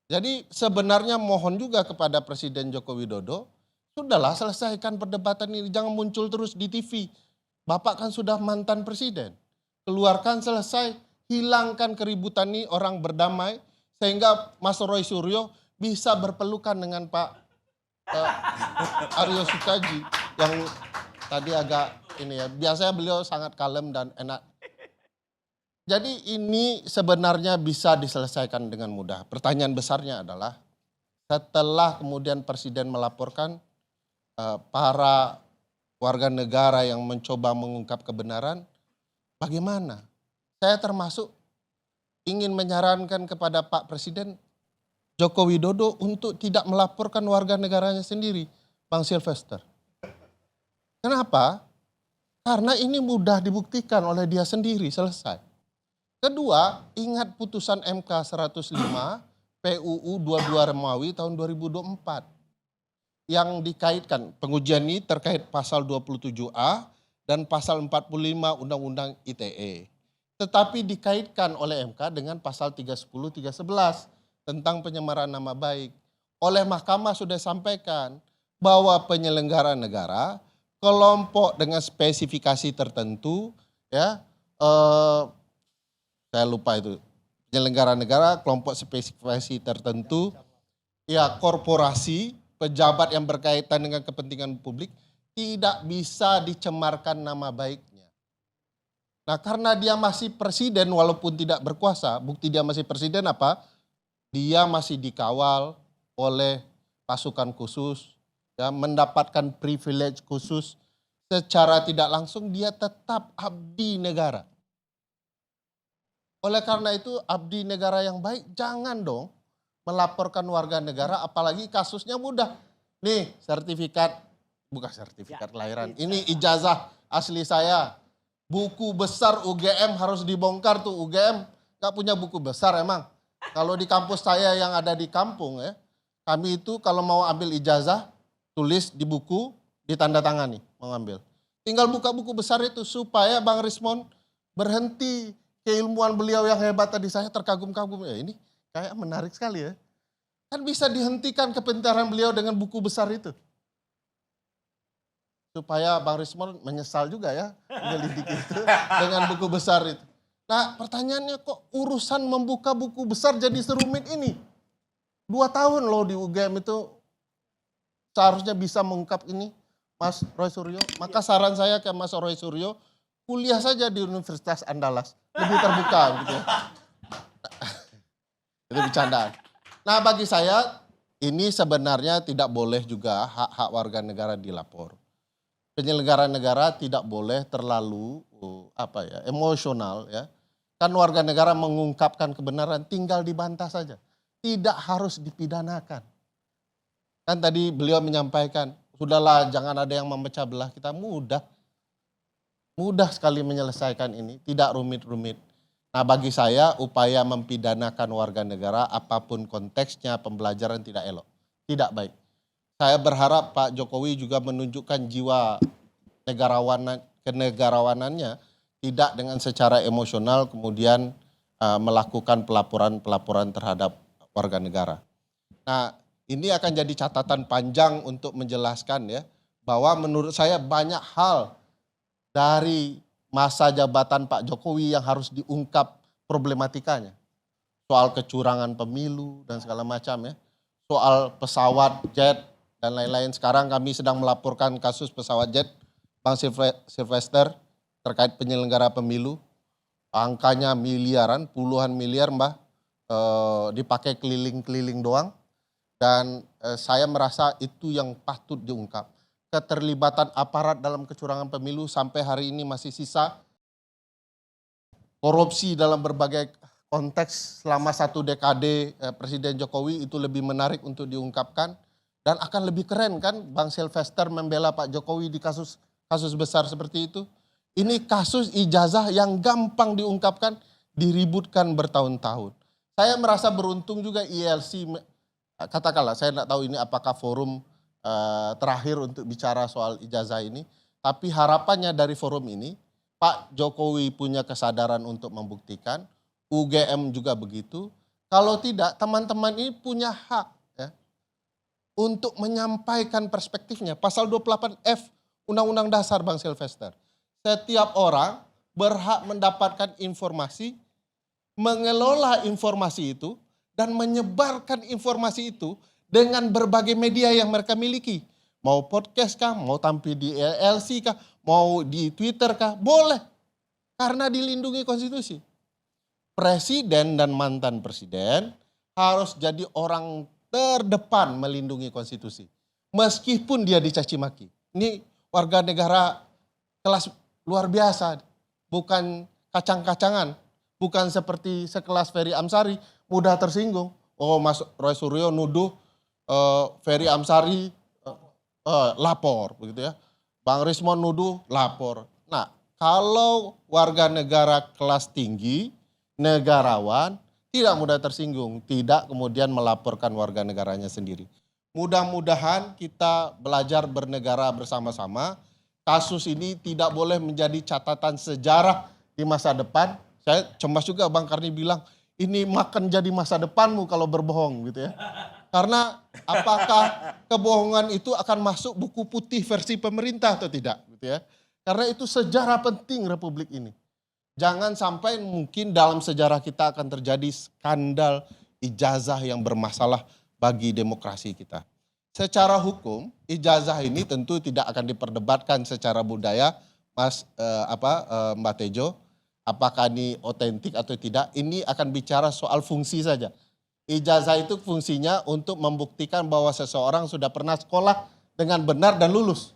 Jadi sebenarnya mohon juga kepada Presiden Joko Widodo, sudahlah selesaikan perdebatan ini, jangan muncul terus di TV. Bapak kan sudah mantan presiden. Keluarkan selesai, hilangkan keributan ini, orang berdamai, sehingga Mas Roy Suryo bisa berpelukan dengan Pak Aryo Sutaji yang tadi agak ini ya, biasanya beliau sangat kalem dan enak. Jadi ini sebenarnya bisa diselesaikan dengan mudah. Pertanyaan besarnya adalah setelah kemudian presiden melaporkan para warga negara yang mencoba mengungkap kebenaran, bagaimana? Saya termasuk ingin menyarankan kepada Pak Presiden Joko Widodo untuk tidak melaporkan warga negaranya sendiri, Bang Sylvester. Kenapa? Karena ini mudah dibuktikan oleh dia sendiri, selesai. Kedua, ingat putusan MK 105 PUU 22 Remawi tahun 2024 yang dikaitkan, pengujian ini terkait pasal 27A dan pasal 45 Undang-Undang ITE. Tetapi dikaitkan oleh MK dengan pasal 310, 311 tentang penyemaran nama baik. Oleh Mahkamah sudah sampaikan bahwa penyelenggara negara, kelompok dengan spesifikasi tertentu, ya, saya lupa itu, penyelenggara negara, kelompok spesifikasi tertentu, ya korporasi, pejabat yang berkaitan dengan kepentingan publik, tidak bisa dicemarkan nama baiknya. Nah karena dia masih presiden walaupun tidak berkuasa, bukti dia masih presiden apa? Dia masih dikawal oleh pasukan khusus, ya, mendapatkan privilege khusus, secara tidak langsung dia tetap abdi negara. Oleh karena itu abdi negara yang baik jangan dong melaporkan warga negara, apalagi kasusnya mudah. Nih sertifikat, bukan sertifikat kelahiran, ini ijazah asli saya. Buku besar UGM harus dibongkar tuh, UGM gak punya buku besar emang. Kalau di kampus saya yang ada di kampung ya, kami itu kalau mau ambil ijazah, tulis di buku, ditandatangani mau ambil. Tinggal buka buku besar itu supaya Bang Rismon berhenti keilmuan beliau yang hebat tadi, saya terkagum-kagum. Ya ini kayak menarik sekali ya. Kan bisa dihentikan kepintaran beliau dengan buku besar itu. Supaya Bang Rismon menyesal juga ya menyelidiki itu dengan buku besar itu. Nah pertanyaannya kok urusan membuka buku besar jadi serumit ini? 2 tahun loh di UGM itu seharusnya bisa mengungkap ini Mas Roy Suryo. Maka saran saya ke Mas Roy Suryo, kuliah saja di Universitas Andalas. Lebih terbuka gitu ya. Itu bercandaan. Nah bagi saya ini sebenarnya tidak boleh juga hak-hak warga negara dilapor. Penyelenggara negara tidak boleh terlalu emosional ya. Kan warga negara mengungkapkan kebenaran tinggal dibantah saja. Tidak harus dipidanakan. Kan tadi beliau menyampaikan, sudahlah jangan ada yang memecah belah kita, mudah. Mudah sekali menyelesaikan ini, tidak rumit-rumit. Nah bagi saya upaya mempidanakan warga negara apapun konteksnya, pembelajaran tidak elok, tidak baik. Saya berharap Pak Jokowi juga menunjukkan jiwa kenegarawanannya, tidak dengan secara emosional kemudian melakukan pelaporan-pelaporan terhadap warga negara. Nah ini akan jadi catatan panjang untuk menjelaskan ya, bahwa menurut saya banyak hal dari masa jabatan Pak Jokowi yang harus diungkap problematikanya. Soal kecurangan pemilu dan segala macam ya. Soal pesawat jet dan lain-lain. Sekarang kami sedang melaporkan kasus pesawat jet Bang Sylvester terkait penyelenggara pemilu. Angkanya miliaran, puluhan miliar Mbah, dipakai keliling-keliling doang. Dan saya merasa itu yang patut diungkap. Keterlibatan aparat dalam kecurangan pemilu sampai hari ini masih sisa. Korupsi dalam berbagai konteks selama 1 dekade Presiden Jokowi itu lebih menarik untuk diungkapkan. Dan akan lebih keren kan Bang Sylvester membela Pak Jokowi di kasus besar seperti itu. Ini kasus ijazah yang gampang diungkapkan, diributkan bertahun-tahun. Saya merasa beruntung juga ILC, katakanlah saya tidak tahu ini apakah forum terakhir untuk bicara soal ijazah ini. Tapi harapannya dari forum ini, Pak Jokowi punya kesadaran untuk membuktikan, UGM juga begitu, Kalau tidak, teman-teman ini punya hak ya, untuk menyampaikan perspektifnya. Pasal 28F Undang-Undang Dasar Bang Silvester. Setiap orang berhak mendapatkan informasi, mengelola informasi itu, dan menyebarkan informasi itu dengan berbagai media yang mereka miliki. Mau podcast kah, mau tampil di LC kah, mau di Twitter kah, boleh. Karena dilindungi konstitusi. Presiden dan mantan presiden harus jadi orang terdepan melindungi konstitusi. Meskipun dia dicaci maki. Ini warga negara kelas luar biasa. Bukan kacang-kacangan. Bukan seperti sekelas Ferry Amsari mudah tersinggung. Oh, Mas Roy Suryo nuduh Ferry Amsari lapor begitu ya. Bang Rismon nuduh lapor. Nah, kalau warga negara kelas tinggi, negarawan, tidak mudah tersinggung, tidak kemudian melaporkan warga negaranya sendiri. Mudah-mudahan kita belajar bernegara bersama-sama. Kasus ini tidak boleh menjadi catatan sejarah di masa depan. Saya cemas juga Bang Karni bilang, ini makan jadi masa depanmu kalau berbohong gitu ya. Karena apakah kebohongan itu akan masuk buku putih versi pemerintah atau tidak gitu ya. Karena itu sejarah penting Republik ini. Jangan sampai mungkin dalam sejarah kita akan terjadi skandal ijazah yang bermasalah bagi demokrasi kita. Secara hukum, ijazah ini tentu tidak akan diperdebatkan secara budaya, Mbak Tejo. Apakah ini otentik atau tidak, ini akan bicara soal fungsi saja. Ijazah itu fungsinya untuk membuktikan bahwa seseorang sudah pernah sekolah dengan benar dan lulus.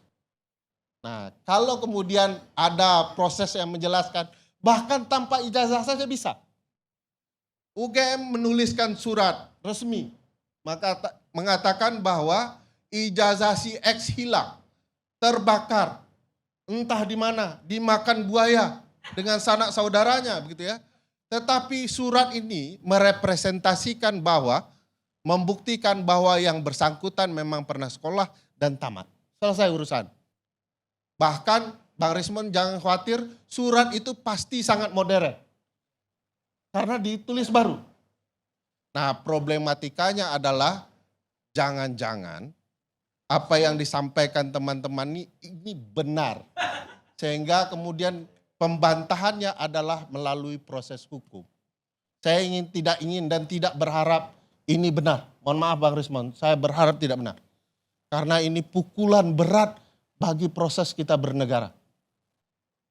Nah, kalau kemudian ada proses yang menjelaskan, bahkan tanpa ijazah saja bisa. UGM menuliskan surat resmi, maka mengatakan bahwa ijazah si X hilang, terbakar, entah di mana, dimakan buaya dengan sanak saudaranya begitu ya. Tetapi surat ini merepresentasikan bahwa, membuktikan bahwa yang bersangkutan memang pernah sekolah dan tamat. Selesai urusan. Bahkan Bang Rismon jangan khawatir, surat itu pasti sangat modern. Karena ditulis baru. Nah, problematikanya adalah jangan-jangan apa yang disampaikan teman-teman ini benar. Sehingga kemudian pembantahannya adalah melalui proses hukum. Saya tidak ingin dan tidak berharap ini benar. Mohon maaf Bang Rismon, saya berharap tidak benar. Karena ini pukulan berat bagi proses kita bernegara.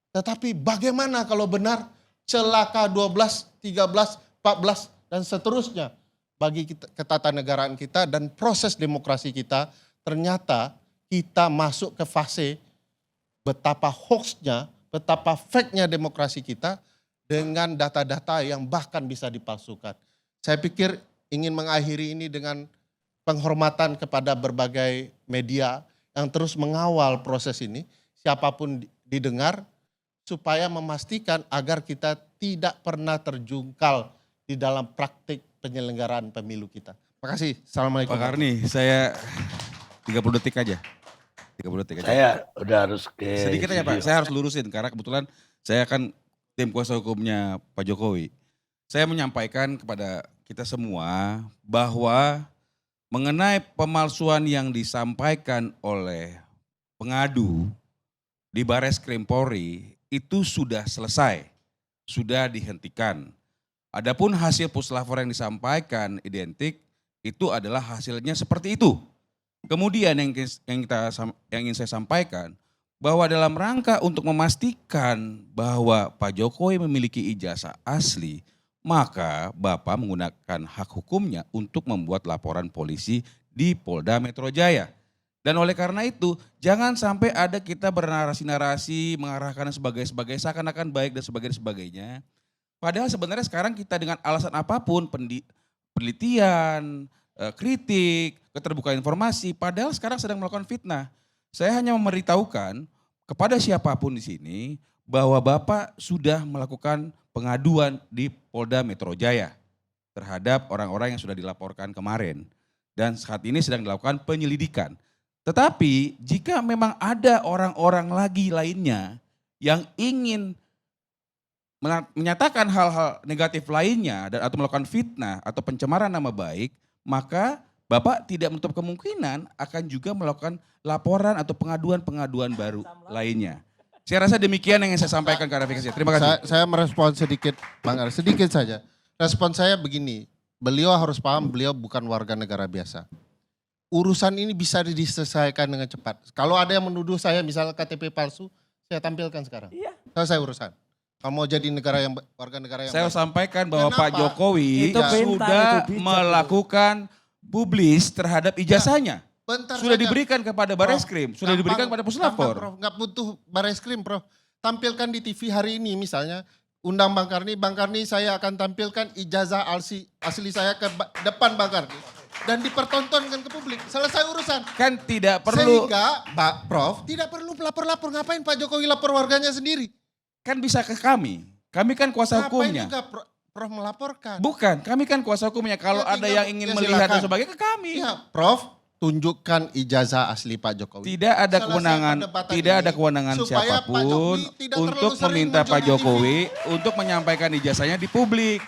Tetapi bagaimana kalau benar celaka 12, 13, 14 dan seterusnya bagi ketatanegaraan kita dan proses demokrasi kita, ternyata kita masuk ke fase betapa hoaxnya, betapa fake-nya demokrasi kita dengan data-data yang bahkan bisa dipalsukan. Saya pikir ingin mengakhiri ini dengan penghormatan kepada berbagai media yang terus mengawal proses ini, siapapun didengar, supaya memastikan agar kita tidak pernah terjungkal di dalam praktik penyelenggaraan pemilu kita. Terima kasih. Assalamualaikum. Pak Karni, saya 30 detik aja. 30 detik aja. Saya udah harus ke sedikit aja Pak, studio. saya harus lurusin karena kebetulan saya kan tim kuasa hukumnya Pak Jokowi. Saya menyampaikan kepada kita semua bahwa mengenai pemalsuan yang disampaikan oleh pengadu di Barreskrim Polri itu sudah selesai, sudah dihentikan. Adapun hasil puslapor yang disampaikan identik itu adalah hasilnya seperti itu. Kemudian yang ingin saya sampaikan bahwa dalam rangka untuk memastikan bahwa Pak Jokowi memiliki ijazah asli, maka Bapak menggunakan hak hukumnya untuk membuat laporan polisi di Polda Metro Jaya. Dan oleh karena itu jangan sampai ada kita bernarasi-narasi mengarahkan sebagai seakan-akan baik dan sebagainya. Padahal sebenarnya sekarang kita dengan alasan apapun, penelitian, kritik, keterbukaan informasi, padahal sekarang sedang melakukan fitnah. Saya hanya memberitahukan kepada siapapun di sini bahwa Bapak sudah melakukan pengaduan di Polda Metro Jaya terhadap orang-orang yang sudah dilaporkan kemarin. Dan saat ini sedang dilakukan penyelidikan. Tetapi jika memang ada orang-orang lagi lainnya yang ingin menyatakan hal-hal negatif lainnya dan atau melakukan fitnah atau pencemaran nama baik, maka Bapak tidak menutup kemungkinan akan juga melakukan laporan atau pengaduan-pengaduan baru lainnya. Saya rasa demikian yang saya sampaikan klarifikasi. Terima kasih. Saya merespon sedikit, Bang Ar, sedikit saja. Respon saya begini, beliau harus paham beliau bukan warga negara biasa. Urusan ini bisa diselesaikan dengan cepat. Kalau ada yang menuduh saya misalnya KTP palsu, saya tampilkan sekarang. Iya. Selesai urusan. Kalau mau jadi warga negara yang Saya baik. sampaikan bahwa Kenapa? Pak Jokowi Itu pintar, sudah itu bijak. melakukan publis terhadap ijazahnya. Bentar Sudah saja. diberikan kepada Bareskrim, sudah diberikan kepada Puslapor. Gampang, Prof. Nggak butuh Bareskrim, Prof. Tampilkan di TV hari ini misalnya, undang Bang Karni saya akan tampilkan ijazah asli saya ke depan Bang Karni. Dan dipertontonkan ke publik, selesai urusan. Kan tidak perlu, Sehingga, Prof, tidak perlu lapor-lapor. Ngapain Pak Jokowi lapor warganya sendiri? kan bisa ke kami. Kami kan kuasa Ngapain hukumnya. juga Prof melaporkan? Bukan, kami kan kuasa hukumnya. Kalau Ya, ada tinggal- yang ingin ya, melihat dan silakan. sebagainya ke kami. Iya, Prof, tunjukkan ijazah asli Pak Jokowi. Tidak ada Selesai kewenangan, perdebatan tidak ini, ada kewenangan supaya Pak siapapun Jokowi tidak untuk terlalu sering meminta muncul Pak di TV. Jokowi untuk menyampaikan ijazahnya di publik.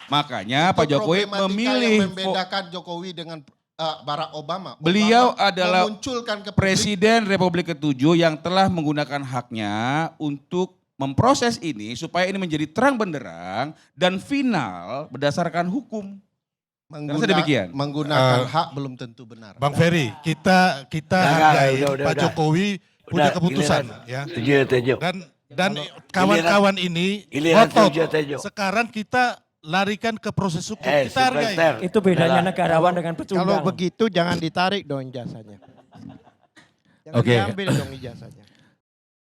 Makanya Itu Pak Jokowi problematika memilih yang membedakan Jokowi dengan Barack Obama. Beliau Obama adalah memunculkan ke publik. Presiden Republik ke-7 yang telah menggunakan haknya untuk memproses ini supaya ini menjadi terang benderang dan final berdasarkan hukum. Rasa demikian. Menggunakan hak belum tentu benar. Bang Ferry, kita hargai Pak Jokowi punya keputusan ya. Setuju. Dan kawan-kawan ini giliran ngotot. setuju. Sekarang kita larikan ke proses hukum. Superstar. Kita hargai. Itu bedanya negarawan dengan pecundang. Kalau begitu jangan ditarik dong ijazahnya. Jangan Oke. diambil dong ijazahnya.